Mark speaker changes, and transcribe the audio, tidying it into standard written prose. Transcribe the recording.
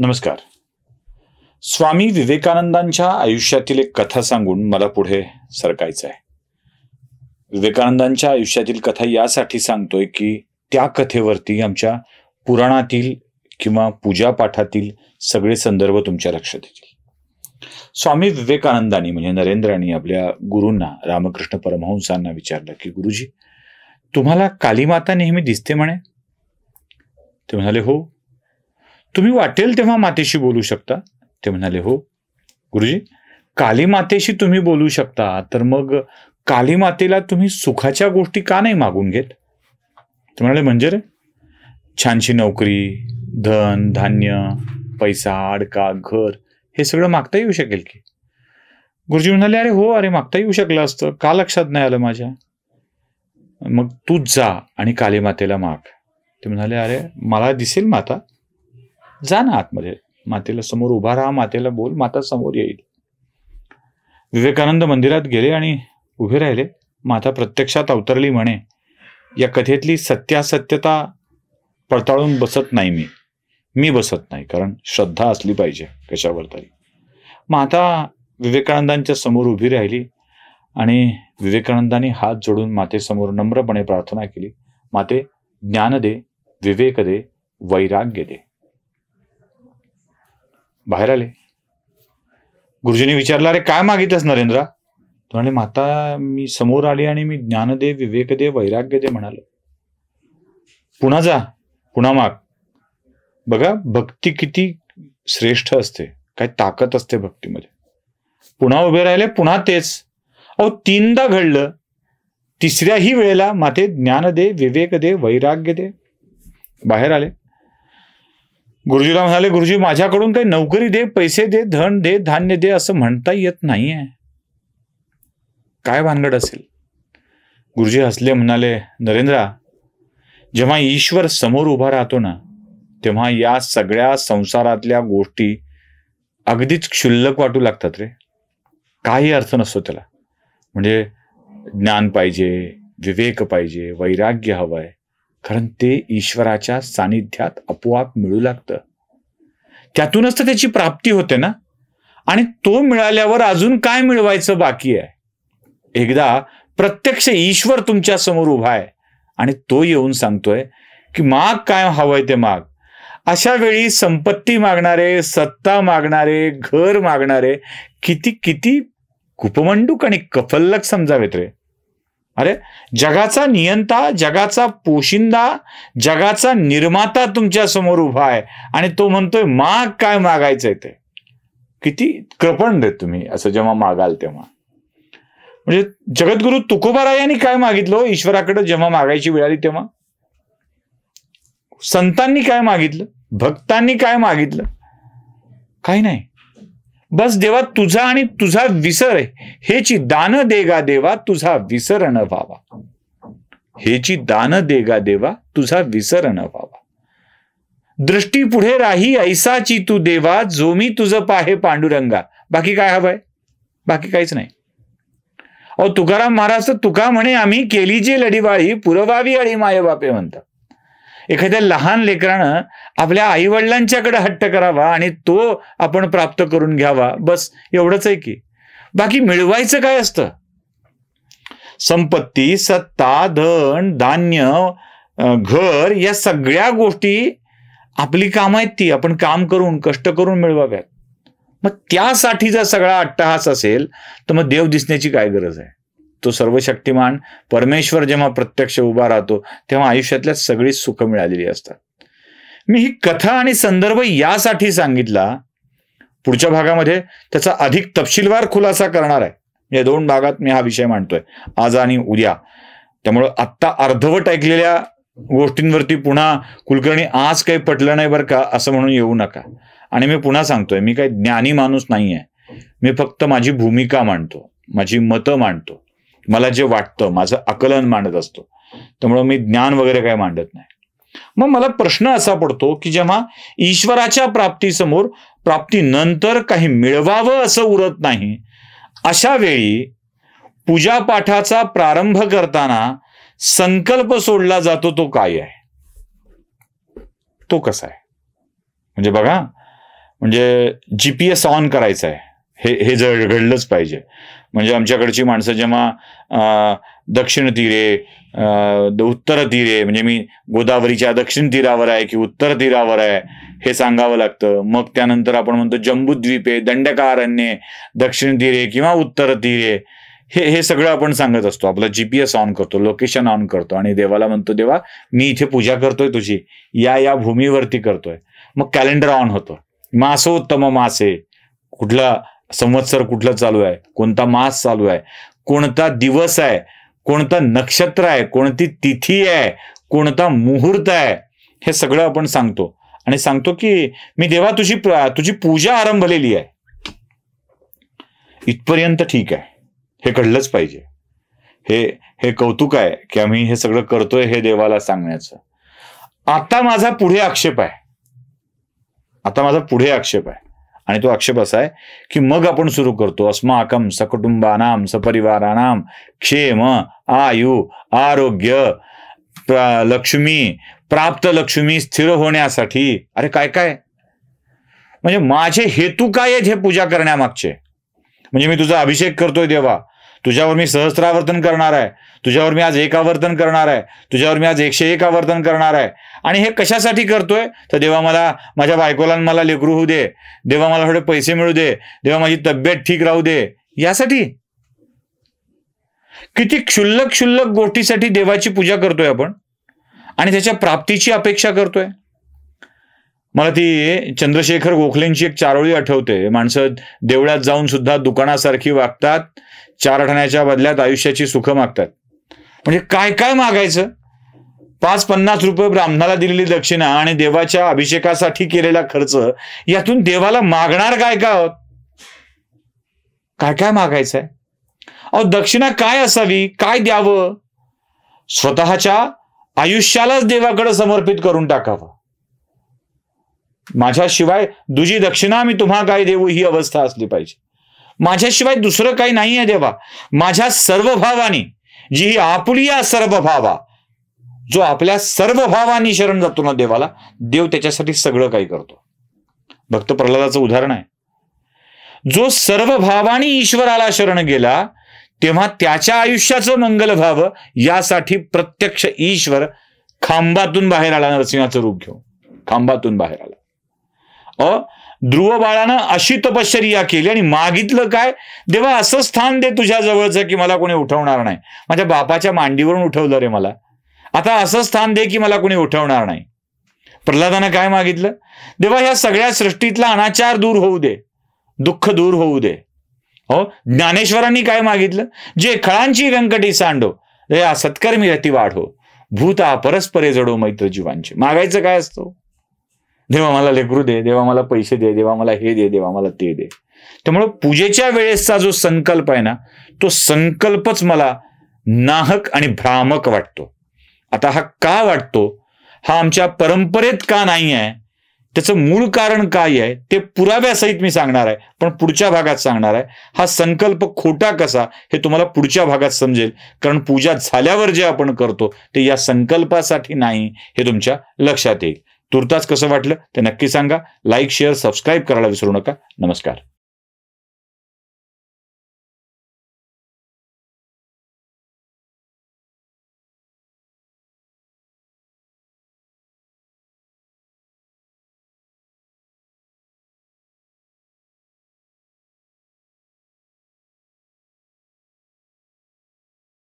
Speaker 1: नमस्कार. स्वामी विवेकानंदांच्या आयुष्यातील एक कथा सांगून मला पुढे सरकायचं आहे. विवेकानंदांच्या आयुष्यातील कथा यासाठी सांगतोय की त्या कथेवरती आमच्या पुराणातील किंवा पूजापाठातील सगळे संदर्भ तुमच्या लक्षात येतील. स्वामी विवेकानंदांनी म्हणजे नरेंद्रांनी आपल्या गुरूंना रामकृष्ण परमहंसांना विचारलं की गुरुजी, तुम्हाला कालीमाता नेहमी दिसते म्हणे? ते म्हणाले हो. तुम्ही वाटेल तेव्हा मातेशी बोलू शकता? ते म्हणाले हो. गुरुजी, कालीमातेशी तुम्ही बोलू शकता, तर मग कालीमातेला तुम्ही सुखाच्या गोष्टी का नाही मागून घेत? ते म्हणाले म्हणजे रे, छानशी नोकरी, धन धान्य, पैसा, अडका, घर हे सगळं मागता येऊ शकेल की? गुरुजी म्हणाले अरे हो, अरे मागता येऊ शकलं असतं, का लक्षात नाही आलं माझ्या? मग तूच जा आणि कालीमातेला माग. ते म्हणाले अरे मला दिसेल माता, जा ना आतमध्ये, मातेला समोर उभा राहा, मातेला बोल, माता समोर येईल. विवेकानंद मंदिरात गेले आणि उभे राहिले. माता प्रत्यक्षात अवतरली म्हणे. या कथेतली सत्यासत्यता पडताळून बसत नाही मी बसत नाही, कारण श्रद्धा असली पाहिजे कशावर तरी. माता विवेकानंदांच्या समोर उभी राहिली आणि विवेकानंदांनी हात जोडून मातेसमोर नम्रपणे प्रार्थना केली, माते ज्ञान दे, विवेक दे, वैराग्य दे. बाहेर आले. गुरुजींनी विचारलं अरे काय मागितलंस नरेंद्रा? तो म्हणाले माता मी समोर आली आणि मी ज्ञान दे, विवेक दे, वैराग्य दे म्हणालो. पुन्हा जा, पुन्हा माग. बघा भक्ती किती श्रेष्ठ असते, काय ताकद असते भक्तीमध्ये. पुन्हा उभे राहिले, पुन्हा तेच. अहो 3दा घडलं. तिसऱ्याही वेळेला माते ज्ञान दे, विवेक दे, वैराग्य दे. बाहेर आले. गुरुजीला म्हणाले गुरुजी माझ्याकडून काही नोकरी दे, पैसे दे, धन दे, धान्य दे असं म्हणता येत नाहीये, काय भानगड असेल? गुरुजी हसले, म्हणाले नरेंद्रा, जेव्हा ईश्वर समोर उभा राहतो ना, तेव्हा या सगळ्या संसारातल्या गोष्टी अगदीच क्षुल्लक वाटू लागतात रे. काही अर्थ नसतो त्याला. म्हणजे ज्ञान पाहिजे, विवेक पाहिजे, वैराग्य हवंय, कारण ते ईश्वराच्या सानिध्यात आपोआप मिळू लागतं. त्यातूनच तर त्याची प्राप्ती होते ना. आणि तो मिळाल्यावर अजून काय मिळवायचं बाकी आहे? एकदा प्रत्यक्ष ईश्वर तुमच्या समोर उभा आहे आणि तो येऊन सांगतोय की माग काय हवंय ते माग. अशा वेळी संपत्ती मागणारे, सत्ता मागणारे, घर मागणारे किती किती कुपमंडूक आणि कफल्लक समजावेत रे. अरे जगाचा नियंता, जगाचा पोशिंदा, जगाचा निर्माता तुमच्या समोर उभा आहे आणि तो म्हणतोय माग काय मागायचंय ते. किती कृपण देत तुम्ही असं जेव्हा मागाल तेव्हा. म्हणजे जगद्गुरु तुकोबारायांनी काय मागितलं ईश्वराकडे जेव्हा मागायची वेळ आली तेव्हा? संतांनी काय मागितलं? भक्तांनी काय मागितलं? काही नाही. बस देवा तुझा आणि तुझा विसर हेची दान देगा देवा, तुझा विसर न व्हावा. हेची दान देगा देवा, तुझा विसर न व्हावा. दृष्टी पुढे राही ऐसाची तू देवा, जो मी तुझं पाहे पांडुरंगा. बाकी काय हवंय? बाकी काहीच नाही. अहो तुकाराम महाराज तुका म्हणे आम्ही केली जी लढीवाळी, पुरवावी अळी माय बापे म्हणतात. एखाद्या लहान लेकरानं आपल्या आई वडिलांच्याकडे हट्ट करावा आणि तो आपण प्राप्त करून घ्यावा, बस एवढंच आहे की. बाकी मिळवायचं काय असतं? संपत्ती, सत्ता, धन, धान्य, घर या सगळ्या गोष्टी आपली काम आहेत, ती आपण काम करून कष्ट करून मिळवाव्यात. मग त्यासाठी जर सगळा अट्टहास असेल तर मग देव दिसण्याची काय गरज आहे? तो सर्वशक्तिमान परमेश्वर जेव्हा प्रत्यक्ष उभा राहतो तेव्हा आयुष्यातल्या सगळी सुख मिळालेली असतात. मी ही कथा आणि संदर्भ यासाठी सांगितला, पुढच्या भागामध्ये त्याचा अधिक तपशीलवार खुलासा करणार आहे. या 2 भागात मी हा विषय मांडतोय, आज आणि उद्या. त्यामुळं आत्ता अर्धवट ऐकलेल्या गोष्टींवरती पुन्हा कुलकर्णी आज काही पटलं नाही बरं का असं म्हणून येऊ नका. आणि मी पुन्हा सांगतोय, मी काही ज्ञानी माणूस नाहीये. मी फक्त माझी भूमिका मांडतो, माझी मतं मांडतो, मला जे वाटतं माझं आकलन मांडत असतो. त्यामुळं मी ज्ञान वगैरे काय मांडत नाही. मग मला प्रश्न असा पडतो की जेव्हा ईश्वराच्या प्राप्तीसमोर प्राप्तीनंतर काही मिळवावं असं उरत नाही, अशा वेळी पूजापाठाचा प्रारंभ करताना संकल्प सोडला जातो, तो काय आहे? तो कसा आहे? म्हणजे बघा, म्हणजे GPS ऑन करायचं आहे, हे घडलंच पाहिजे. म्हणजे आमच्याकडची माणसं जेव्हा दक्षिण तीरे, उत्तर तीरे, म्हणजे मी गोदावरीच्या दक्षिण तीरावर आहे की उत्तर तीरावर आहे हे सांगावं लागतं. मग त्यानंतर आपण म्हणतो जम्बूद्वीपे, दंडकारण्ये, दक्षिण तीरे किंवा उत्तर तीरे, हे सगळं आपण सांगत असतो. आपला GPS ऑन करतो, लोकेशन ऑन करतो आणि देवाला म्हणतो, देवा मी इथे पूजा करतोय तुझी, या भूमीवरती करतोय. मग कॅलेंडर ऑन होतं. मासोत्तम मासे, कुठला संवत्सर कुठलं चालू आहे, कोणता मास चालू आहे, कोणता दिवस आहे, कोणतं नक्षत्र आहे, कोणती तिथी आहे, कोणता मुहूर्त आहे, हे सगळं आपण सांगतो. आणि सांगतो की मी देवा तुझी पूजा आरंभलेली आहे. इथपर्यंत ठीक आहे, हे कळलंच पाहिजे. हे कौतुक आहे की आम्ही हे सगळं करतोय हे देवाला सांगण्याचं. आता माझा पुढे आक्षेप आहे आणि तो आक्षेप असा आहे की मग आपण सुरू करतो, अस्माकं सकुटुंबानां सपरिवाराणां क्षेम आयु आरोग्य लक्ष्मी प्राप्त लक्ष्मी स्थिर होण्यासाठी. अरे काय म्हणजे माझे हेतू काय आहेत हे पूजा करण्यामागचे? म्हणजे मी तुझा अभिषेक करतोय देवा, तुझ्यावर मी सहस्रावर्तन करणार आहे, तुझ्यावर मी आज एकावर्तन करणार आहे, तुझ्यावर मी आज 101 आवर्तन करणार आहे. आणि हे कशासाठी करतोय? तर देवा मला माझ्या बायकोला मला लेकरू होऊ दे, देवा मला थोडे पैसे मिळू दे, देवा माझी तब्येत ठीक राहू दे. यासाठी किती क्षुल्लक गोष्टीसाठी देवाची पूजा करतोय आपण आणि त्याच्या प्राप्तीची अपेक्षा करतोय. मला ती चंद्रशेखर गोखलेंची एक चारोळी आठवते. माणसं देवळात जाऊन सुद्धा दुकानासारखी वागतात, 4 आण्याच्या बदल्यात आयुष्याची सुख मागतात. म्हणजे काय मागायचं? 5-50 रुपये ब्राह्मणाला दिलेली दक्षिणा आणि देवाच्या अभिषेकासाठी केलेला खर्च, यातून देवाला मागणार काय आहोत? काय मागायचंय? अहो दक्षिणा काय असावी, काय द्यावं? स्वतःच्या आयुष्यालाच देवाकडे समर्पित करून टाकावं. माझ्याशिवाय दुजी दक्षिणा मी तुम्हा काय देऊ, ही अवस्था असली पाहिजे. माझ्याशिवाय दुसरं काही नाही आहे देवा. माझ्या सर्व भावानी जी ही आपुलिया सर्व भावा, जो आपल्या सर्व भावानी शरण जातो ना देवाला, देव त्याच्यासाठी सगळं काही करतो. भक्त प्रल्हादाचं उदाहरण आहे. जो सर्व भावानी ईश्वराला शरण गेला तेव्हा त्याच्या आयुष्याचं मंगल व्हावं यासाठी प्रत्यक्ष ईश्वर खांबातून बाहेर आला, नरसिंहाचं रूप घेऊन खांबातून बाहेर आला. ध्रुव बाळानं अशी तपश्चर्या केली आणि मागितलं काय? देवा असं स्थान दे तुझ्या जवळचं की मला कोणी उठवणार नाही. माझ्या बापाच्या मांडीवरून उठवलं रे मला, आता असं स्थान दे की मला कोणी उठवणार नाही. प्रल्हादानं काय मागितलं? देवा ह्या सगळ्या सृष्टीतला अनाचार दूर होऊ दे, दुःख दूर होऊ दे. ज्ञानेश्वरांनी काय मागितलं? जे खळांची व्यंकटी सांडो, या सत्कर्मी रती वाढो, भूता परस्परे जडो मैत्र जीवांचे. मागायचं काय असतं? देवा मला लेकरू दे, देवा मला पैसे दे, देवा मला हे दे, देवा मला ते दे. त्यामुळे पूजेच्या वेळेसचा जो संकल्प आहे ना, तो संकल्पच मला नाहक आणि भ्रामक वाटतो. आता हा का वाटतो? हा आमच्या परंपरेत का नाही आहे? त्याचं मूळ कारण काय आहे ते पुराव्यासहित मी सांगणार आहे, पण पुढच्या भागात सांगणार आहे. हा संकल्प खोटा कसा हे तुम्हाला पुढच्या भागात समजेल, कारण पूजा झाल्यावर जे आपण करतो ते या संकल्पासाठी नाही हे तुमच्या लक्षात येईल. तुर्तास कसं वाटलं ते नक्की सांगा. लाईक, शेअर, सबस्क्राईब करायला विसरू नका. नमस्कार.